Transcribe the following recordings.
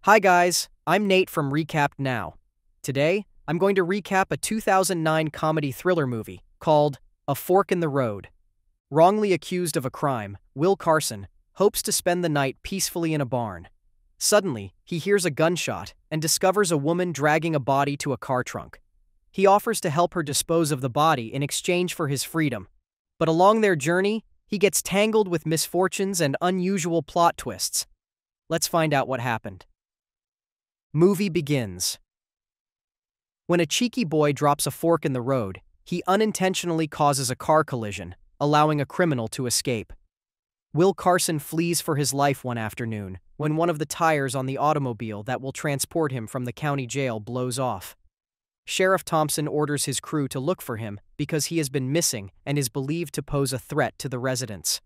Hi guys, I'm Nate from Recap Now. Today, I'm going to recap a 2009 comedy thriller movie called A Fork in the Road. Wrongly accused of a crime, Will Carson hopes to spend the night peacefully in a barn. Suddenly, he hears a gunshot and discovers a woman dragging a body to a car trunk. He offers to help her dispose of the body in exchange for his freedom. But along their journey, he gets tangled with misfortunes and unusual plot twists. Let's find out what happened. Movie begins. When a cheeky boy drops a fork in the road, he unintentionally causes a car collision, allowing a criminal to escape. Will Carson flees for his life one afternoon when one of the tires on the automobile that will transport him from the county jail blows off. Sheriff Thompson orders his crew to look for him because he has been missing and is believed to pose a threat to the residents.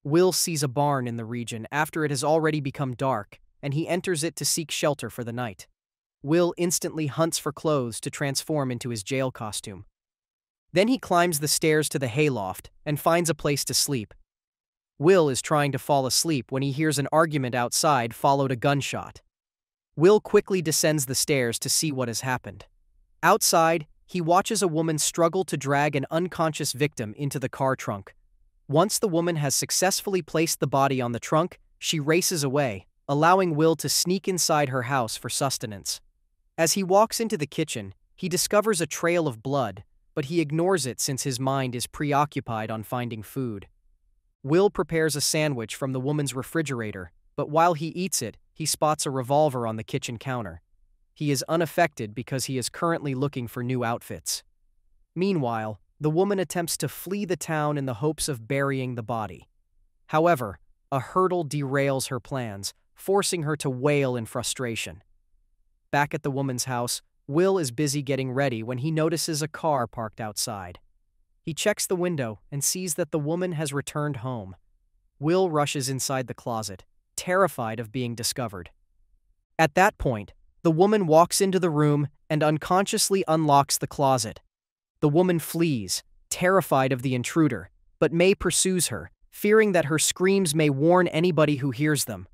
Will sees a barn in the region after it has already become dark, and he enters it to seek shelter for the night. Will instantly hunts for clothes to transform into his jail costume. Then he climbs the stairs to the hayloft and finds a place to sleep. Will is trying to fall asleep when he hears an argument outside followed a gunshot. Will quickly descends the stairs to see what has happened. Outside, he watches a woman struggle to drag an unconscious victim into the car trunk. Once the woman has successfully placed the body on the trunk, she races away, allowing Will to sneak inside her house for sustenance. As he walks into the kitchen, he discovers a trail of blood, but he ignores it since his mind is preoccupied on finding food. Will prepares a sandwich from the woman's refrigerator, but while he eats it, he spots a revolver on the kitchen counter. He is unaffected because he is currently looking for new outfits. Meanwhile, the woman attempts to flee the town in the hopes of burying the body. However, a hurdle derails her plans, forcing her to wail in frustration. Back at the woman's house, Will is busy getting ready when he notices a car parked outside. He checks the window and sees that the woman has returned home. Will rushes inside the closet, terrified of being discovered. At that point, the woman walks into the room and unconsciously unlocks the closet. The woman flees, terrified of the intruder, but May pursues her, fearing that her screams may warn anybody who hears them.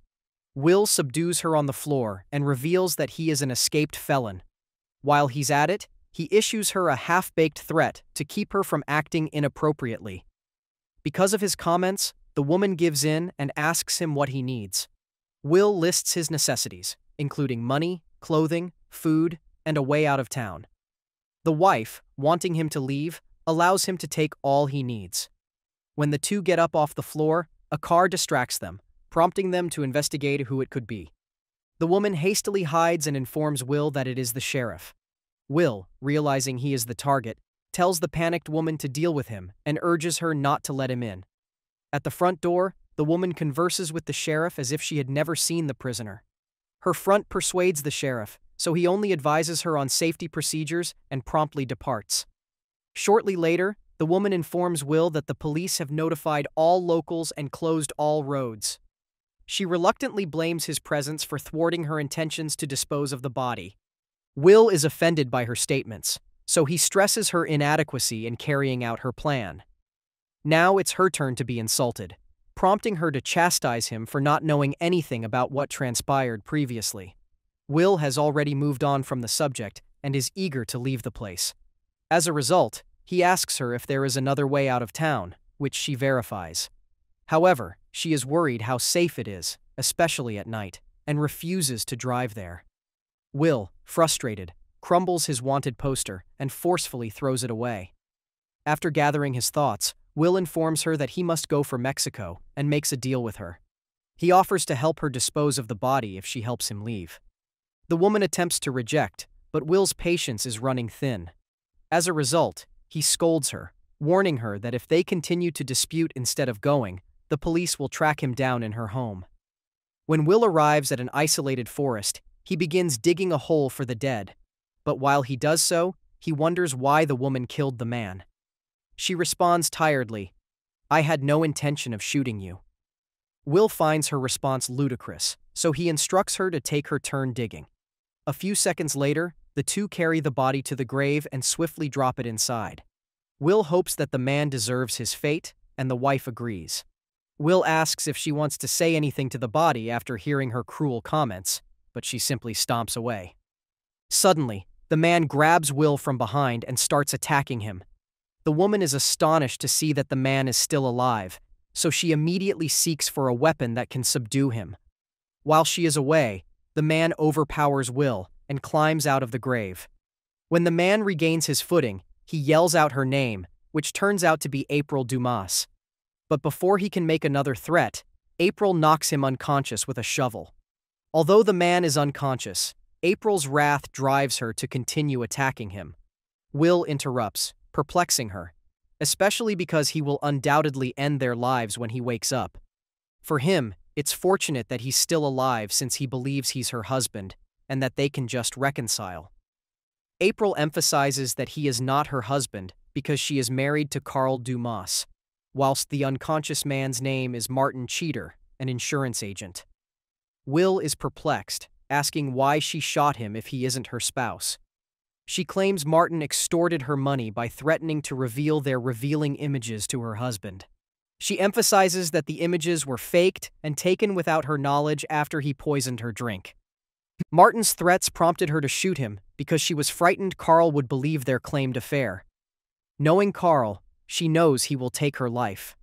Will subdues her on the floor and reveals that he is an escaped felon. While he's at it, he issues her a half-baked threat to keep her from acting inappropriately. Because of his comments, the woman gives in and asks him what he needs. Will lists his necessities, including money, clothing, food, and a way out of town. The wife, wanting him to leave, allows him to take all he needs. When the two get up off the floor, a car distracts them, prompting them to investigate who it could be. The woman hastily hides and informs Will that it is the sheriff. Will, realizing he is the target, tells the panicked woman to deal with him and urges her not to let him in. At the front door, the woman converses with the sheriff as if she had never seen the prisoner. Her front persuades the sheriff, so he only advises her on safety procedures and promptly departs. Shortly later, the woman informs Will that the police have notified all locals and closed all roads. She reluctantly blames his presence for thwarting her intentions to dispose of the body. Will is offended by her statements, so he stresses her inadequacy in carrying out her plan. Now it's her turn to be insulted, prompting her to chastise him for not knowing anything about what transpired previously. Will has already moved on from the subject and is eager to leave the place. As a result, he asks her if there is another way out of town, which she verifies. However, she is worried how safe it is, especially at night, and refuses to drive there. Will, frustrated, crumbles his wanted poster and forcefully throws it away. After gathering his thoughts, Will informs her that he must go for Mexico and makes a deal with her. He offers to help her dispose of the body if she helps him leave. The woman attempts to reject, but Will's patience is running thin. As a result, he scolds her, warning her that if they continue to dispute instead of going, the police will track him down in her home. When Will arrives at an isolated forest, he begins digging a hole for the dead. But while he does so, he wonders why the woman killed the man. She responds tiredly, "I had no intention of shooting you." Will finds her response ludicrous, so he instructs her to take her turn digging. A few seconds later, the two carry the body to the grave and swiftly drop it inside. Will hopes that the man deserves his fate, and the wife agrees. Will asks if she wants to say anything to the body after hearing her cruel comments, but she simply stomps away. Suddenly, the man grabs Will from behind and starts attacking him. The woman is astonished to see that the man is still alive, so she immediately seeks for a weapon that can subdue him. While she is away, the man overpowers Will and climbs out of the grave. When the man regains his footing, he yells out her name, which turns out to be April Dumas. But before he can make another threat, April knocks him unconscious with a shovel. Although the man is unconscious, April's wrath drives her to continue attacking him. Will interrupts, perplexing her, especially because he will undoubtedly end their lives when he wakes up. For him, it's fortunate that he's still alive since he believes he's her husband and that they can just reconcile. April emphasizes that he is not her husband because she is married to Carl Dumas, whilst the unconscious man's name is Martin Cheater, an insurance agent. Will is perplexed, asking why she shot him if he isn't her spouse. She claims Martin extorted her money by threatening to reveal their revealing images to her husband. She emphasizes that the images were faked and taken without her knowledge after he poisoned her drink. Martin's threats prompted her to shoot him because she was frightened Carl would believe their claimed affair. Knowing Carl, she knows he will take her life.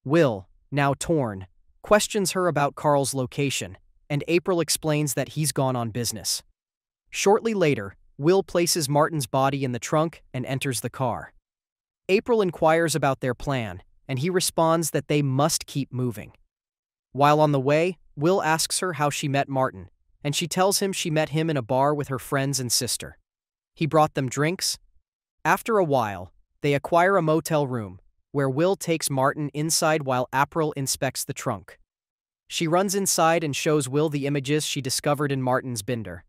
Will, now torn, questions her about Carl's location, and April explains that he's gone on business. Shortly later, Will places Martin's body in the trunk and enters the car. April inquires about their plan, and he responds that they must keep moving. While on the way, Will asks her how she met Martin, and she tells him she met him in a bar with her friends and sister. He brought them drinks. After a while, they acquire a motel room, where Will takes Martin inside while April inspects the trunk. She runs inside and shows Will the images she discovered in Martin's binder.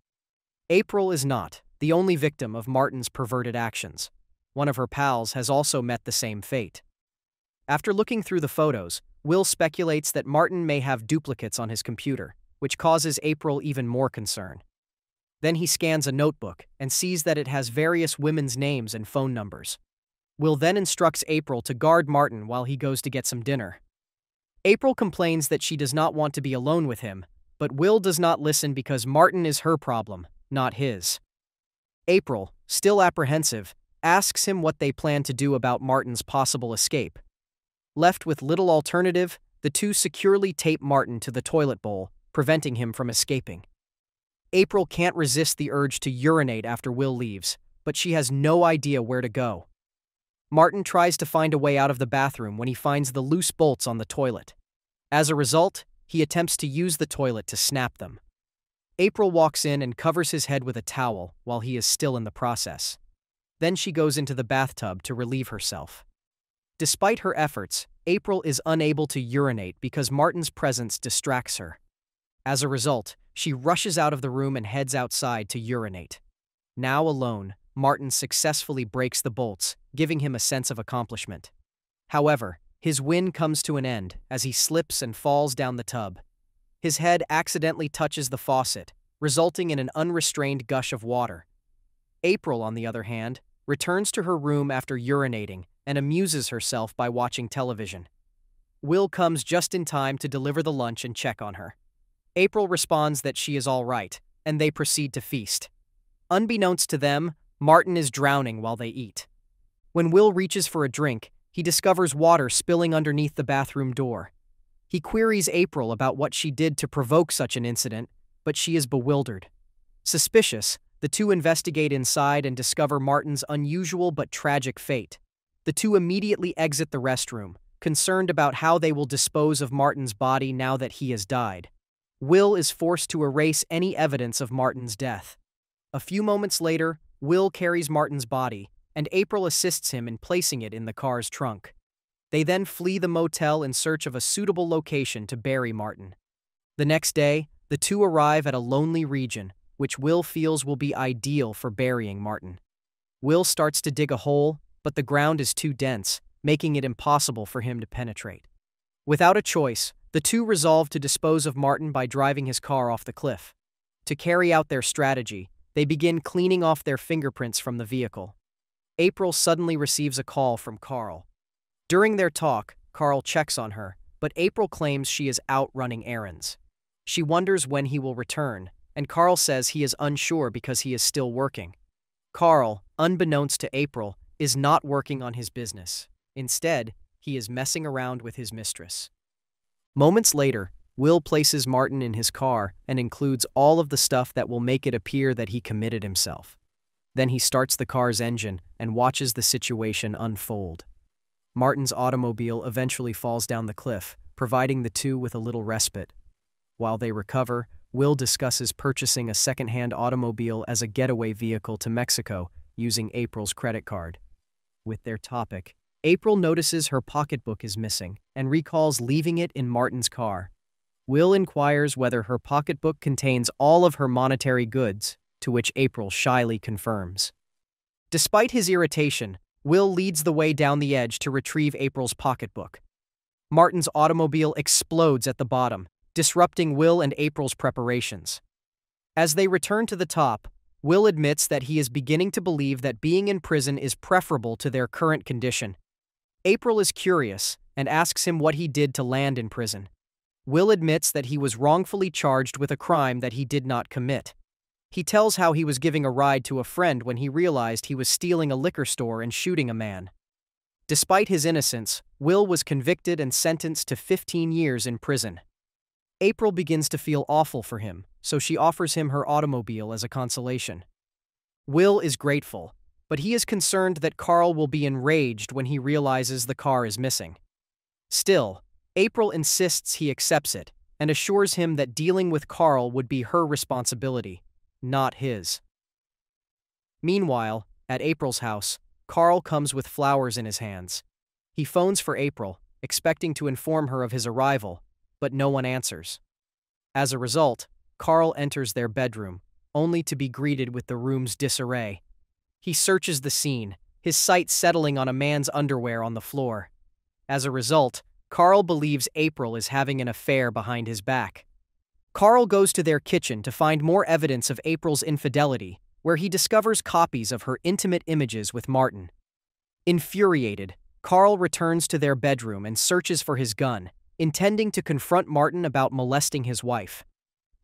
April is not the only victim of Martin's perverted actions. One of her pals has also met the same fate. After looking through the photos, Will speculates that Martin may have duplicates on his computer, which causes April even more concern. Then he scans a notebook and sees that it has various women's names and phone numbers. Will then instructs April to guard Martin while he goes to get some dinner. April complains that she does not want to be alone with him, but Will does not listen because Martin is her problem, not his. April, still apprehensive, asks him what they plan to do about Martin's possible escape. Left with little alternative, the two securely tape Martin to the toilet bowl, preventing him from escaping. April can't resist the urge to urinate after Will leaves, but she has no idea where to go. Martin tries to find a way out of the bathroom when he finds the loose bolts on the toilet. As a result, he attempts to use the toilet to snap them. April walks in and covers his head with a towel while he is still in the process. Then she goes into the bathtub to relieve herself. Despite her efforts, April is unable to urinate because Martin's presence distracts her. As a result, she rushes out of the room and heads outside to urinate. Now alone, Martin successfully breaks the bolts, giving him a sense of accomplishment. However, his win comes to an end as he slips and falls down the tub. His head accidentally touches the faucet, resulting in an unrestrained gush of water. April, on the other hand, returns to her room after urinating and amuses herself by watching television. Will comes just in time to deliver the lunch and check on her. April responds that she is all right, and they proceed to feast. Unbeknownst to them, Martin is drowning while they eat. When Will reaches for a drink, he discovers water spilling underneath the bathroom door. He queries April about what she did to provoke such an incident, but she is bewildered. Suspicious, the two investigate inside and discover Martin's unusual but tragic fate. The two immediately exit the restroom, concerned about how they will dispose of Martin's body now that he has died. Will is forced to erase any evidence of Martin's death. A few moments later, Will carries Martin's body, and April assists him in placing it in the car's trunk. They then flee the motel in search of a suitable location to bury Martin. The next day, the two arrive at a lonely region, which Will feels will be ideal for burying Martin. Will starts to dig a hole, but the ground is too dense, making it impossible for him to penetrate. Without a choice, the two resolve to dispose of Martin by driving his car off the cliff. To carry out their strategy, they begin cleaning off their fingerprints from the vehicle. April suddenly receives a call from Carl. During their talk, Carl checks on her, but April claims she is out running errands. She wonders when he will return, and Carl says he is unsure because he is still working. Carl, unbeknownst to April, is not working on his business. Instead, he is messing around with his mistress. Moments later, Will places Martin in his car and includes all of the stuff that will make it appear that he committed himself. Then he starts the car's engine and watches the situation unfold. Martin's automobile eventually falls down the cliff, providing the two with a little respite. While they recover, Will discusses purchasing a second-hand automobile as a getaway vehicle to Mexico using April's credit card. With their topic, April notices her pocketbook is missing and recalls leaving it in Martin's car. Will inquires whether her pocketbook contains all of her monetary goods, to which April shyly confirms. Despite his irritation, Will leads the way down the edge to retrieve April's pocketbook. Martin's automobile explodes at the bottom, disrupting Will and April's preparations. As they return to the top, Will admits that he is beginning to believe that being in prison is preferable to their current condition. April is curious and asks him what he did to land in prison. Will admits that he was wrongfully charged with a crime that he did not commit. He tells how he was giving a ride to a friend when he realized he was stealing a liquor store and shooting a man. Despite his innocence, Will was convicted and sentenced to 15 years in prison. April begins to feel awful for him, so she offers him her automobile as a consolation. Will is grateful, but he is concerned that Carl will be enraged when he realizes the car is missing. Still, April insists he accepts it and assures him that dealing with Carl would be her responsibility, not his. Meanwhile, at April's house, Carl comes with flowers in his hands. He phones for April, expecting to inform her of his arrival, but no one answers. As a result, Carl enters their bedroom, only to be greeted with the room's disarray. He searches the scene, his sight settling on a man's underwear on the floor. As a result, Carl believes April is having an affair behind his back. Carl goes to their kitchen to find more evidence of April's infidelity, where he discovers copies of her intimate images with Martin. Infuriated, Carl returns to their bedroom and searches for his gun, intending to confront Martin about molesting his wife.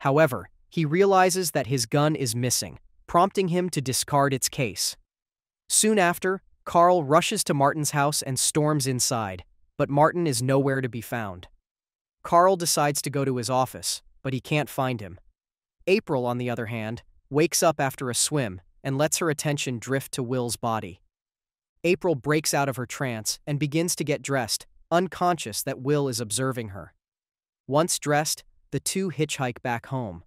However, he realizes that his gun is missing, prompting him to discard its case. Soon after, Carl rushes to Martin's house and storms inside, but Martin is nowhere to be found. Carl decides to go to his office, but he can't find him. April, on the other hand, wakes up after a swim and lets her attention drift to Will's body. April breaks out of her trance and begins to get dressed, unconscious that Will is observing her. Once dressed, the two hitchhike back home.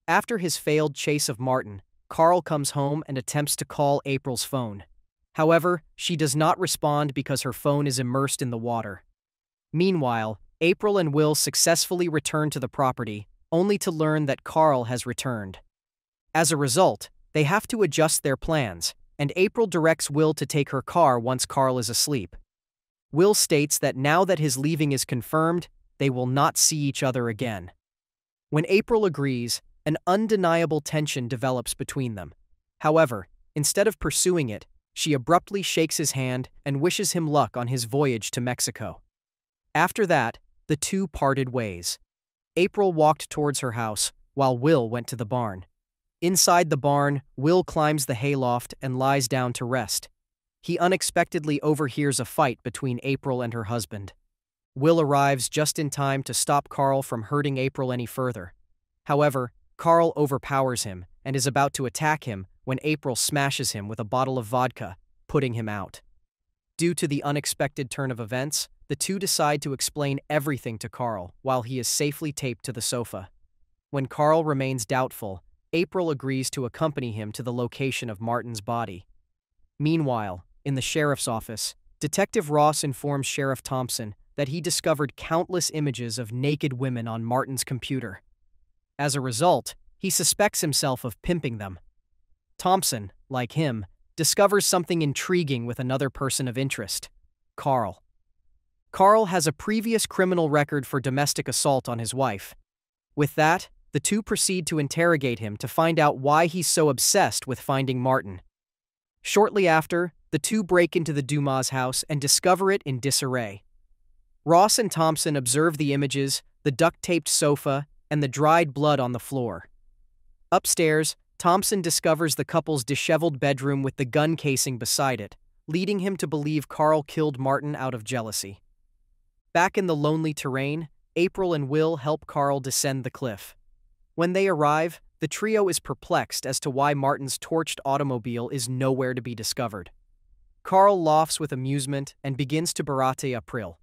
After his failed chase of Martin, Carl comes home and attempts to call April's phone. However, she does not respond because her phone is immersed in the water. Meanwhile, April and Will successfully return to the property, only to learn that Carl has returned. As a result, they have to adjust their plans, and April directs Will to take her car once Carl is asleep. Will states that now that his leaving is confirmed, they will not see each other again. When April agrees, an undeniable tension develops between them. However, instead of pursuing it, she abruptly shakes his hand and wishes him luck on his voyage to Mexico. After that, the two parted ways. April walked towards her house, while Will went to the barn. Inside the barn, Will climbs the hayloft and lies down to rest. He unexpectedly overhears a fight between April and her husband. Will arrives just in time to stop Carl from hurting April any further. However, Carl overpowers him and is about to attack him when April smashes him with a bottle of vodka, putting him out. Due to the unexpected turn of events, the two decide to explain everything to Carl while he is safely taped to the sofa. When Carl remains doubtful, April agrees to accompany him to the location of Martin's body. Meanwhile, in the sheriff's office, Detective Ross informs Sheriff Thompson that he discovered countless images of naked women on Martin's computer. As a result, he suspects himself of pimping them. Thompson, like him, discovers something intriguing with another person of interest, Carl. Carl has a previous criminal record for domestic assault on his wife. With that, the two proceed to interrogate him to find out why he's so obsessed with finding Martin. Shortly after, the two break into the Dumas' house and discover it in disarray. Ross and Thompson observe the images, the duct-taped sofa, and the dried blood on the floor. Upstairs, Thompson discovers the couple's disheveled bedroom with the gun casing beside it, leading him to believe Carl killed Martin out of jealousy. Back in the lonely terrain, April and Will help Carl descend the cliff. When they arrive, the trio is perplexed as to why Martin's torched automobile is nowhere to be discovered. Carl laughs with amusement and begins to berate April.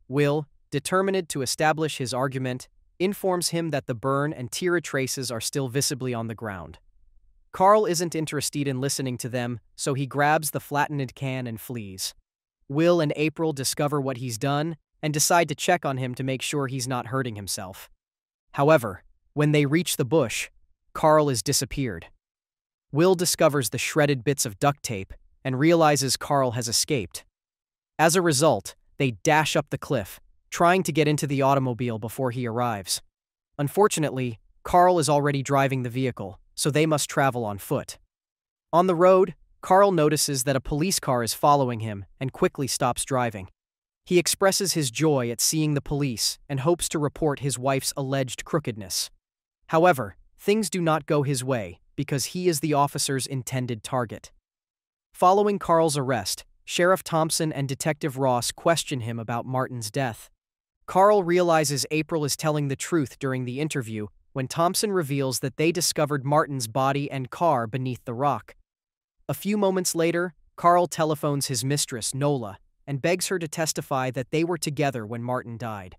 Will, determined to establish his argument, informs him that the burn and tear traces are still visibly on the ground. Carl isn't interested in listening to them, so he grabs the flattened can and flees. Will and April discover what he's done and decide to check on him to make sure he's not hurting himself. However, when they reach the bush, Carl is disappeared. Will discovers the shredded bits of duct tape and realizes Carl has escaped. As a result, they dash up the cliff, trying to get into the automobile before he arrives. Unfortunately, Carl is already driving the vehicle, so they must travel on foot. On the road, Carl notices that a police car is following him and quickly stops driving. He expresses his joy at seeing the police and hopes to report his wife's alleged crookedness. However, things do not go his way because he is the officer's intended target. Following Carl's arrest, Sheriff Thompson and Detective Ross question him about Martin's death. Carl realizes April is telling the truth during the interview when Thompson reveals that they discovered Martin's body and car beneath the rock. A few moments later, Carl telephones his mistress, Nola, and begs her to testify that they were together when Martin died.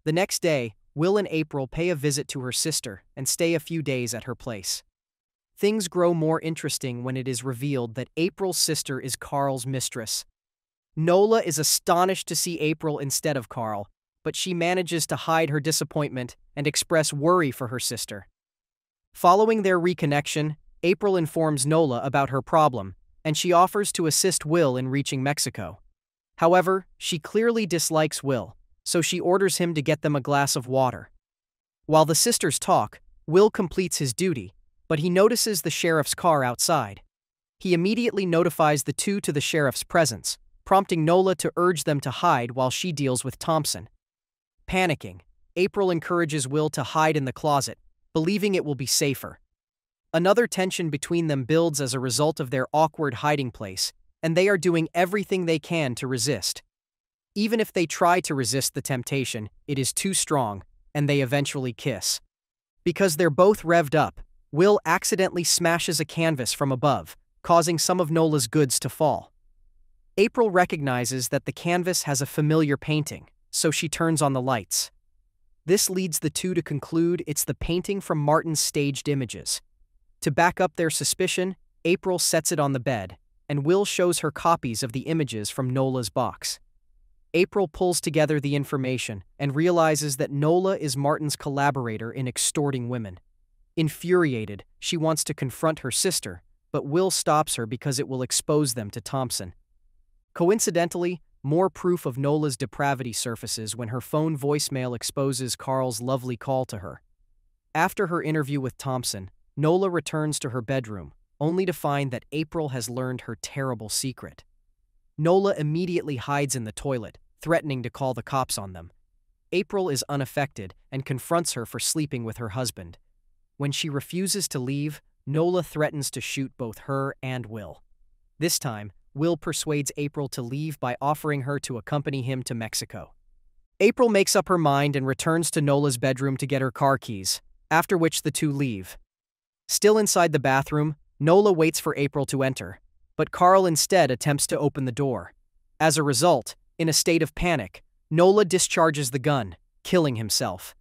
The next day, Will and April pay a visit to her sister and stay a few days at her place. Things grow more interesting when it is revealed that April's sister is Carl's mistress. Nola is astonished to see April instead of Carl, but she manages to hide her disappointment and express worry for her sister. Following their reconnection, April informs Nola about her problem, and she offers to assist Will in reaching Mexico. However, she clearly dislikes Will, so she orders him to get them a glass of water. While the sisters talk, Will completes his duty, but he notices the sheriff's car outside. He immediately notifies the two to the sheriff's presence, prompting Nola to urge them to hide while she deals with Thompson. Panicking, April encourages Will to hide in the closet, believing it will be safer. Another tension between them builds as a result of their awkward hiding place, and they are doing everything they can to resist. Even if they try to resist the temptation, it is too strong, and they eventually kiss. Because they're both revved up, Will accidentally smashes a canvas from above, causing some of Nola's goods to fall. April recognizes that the canvas has a familiar painting, so she turns on the lights. This leads the two to conclude it's the painting from Martin's staged images. To back up their suspicion, April sets it on the bed, and Will shows her copies of the images from Nola's box. April pulls together the information and realizes that Nola is Martin's collaborator in extorting women. Infuriated, she wants to confront her sister, but Will stops her because it will expose them to Thompson. Coincidentally, more proof of Nola's depravity surfaces when her phone voicemail exposes Carl's lovely call to her. After her interview with Thompson, Nola returns to her bedroom, only to find that April has learned her terrible secret. Nola immediately hides in the toilet, threatening to call the cops on them. April is unaffected and confronts her for sleeping with her husband. When she refuses to leave, Nola threatens to shoot both her and Will. This time, Will persuades April to leave by offering her to accompany him to Mexico. April makes up her mind and returns to Nola's bedroom to get her car keys, after which the two leave. Still inside the bathroom, Nola waits for April to enter, but Carl instead attempts to open the door. As a result, in a state of panic, Nola discharges the gun, killing himself.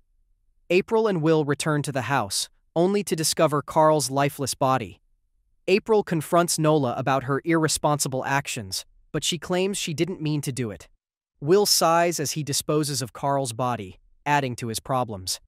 April and Will return to the house, only to discover Carl's lifeless body. April confronts Nola about her irresponsible actions, but she claims she didn't mean to do it. Will sighs as he disposes of Carl's body, adding to his problems.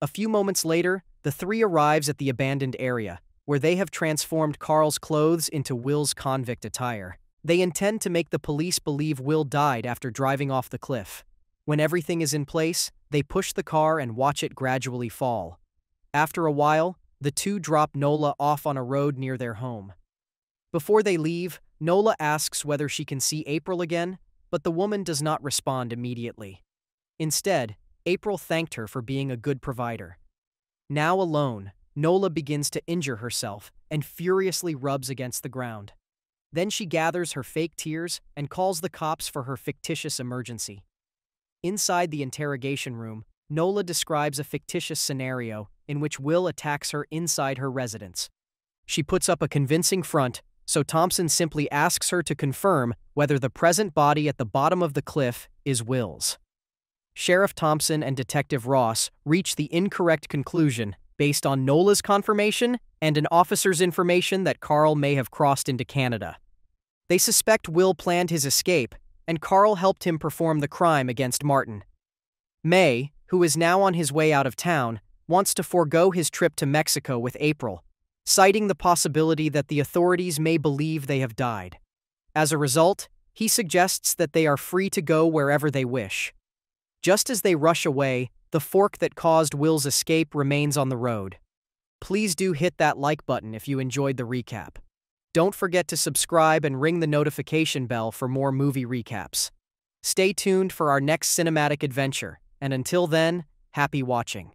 A few moments later, the three arrives at the abandoned area, where they have transformed Carl's clothes into Will's convict attire. They intend to make the police believe Will died after driving off the cliff. When everything is in place, they push the car and watch it gradually fall. After a while, the two drop Nola off on a road near their home. Before they leave, Nola asks whether she can see April again, but the woman does not respond immediately. Instead, April thanked her for being a good provider. Now alone, Nola begins to injure herself and furiously rubs against the ground. Then she gathers her fake tears and calls the cops for her fictitious emergency. Inside the interrogation room, Nola describes a fictitious scenario in which Will attacks her inside her residence. She puts up a convincing front, so Thompson simply asks her to confirm whether the present body at the bottom of the cliff is Will's. Sheriff Thompson and Detective Ross reach the incorrect conclusion based on Nola's confirmation and an officer's information that Carl may have crossed into Canada. They suspect Will planned his escape, and Carl helped him perform the crime against Martin. May, who is now on his way out of town, wants to forego his trip to Mexico with April, citing the possibility that the authorities may believe they have died. As a result, he suggests that they are free to go wherever they wish. Just as they rush away, the fork that caused Will's escape remains on the road. Please do hit that like button if you enjoyed the recap. Don't forget to subscribe and ring the notification bell for more movie recaps. Stay tuned for our next cinematic adventure, and until then, happy watching.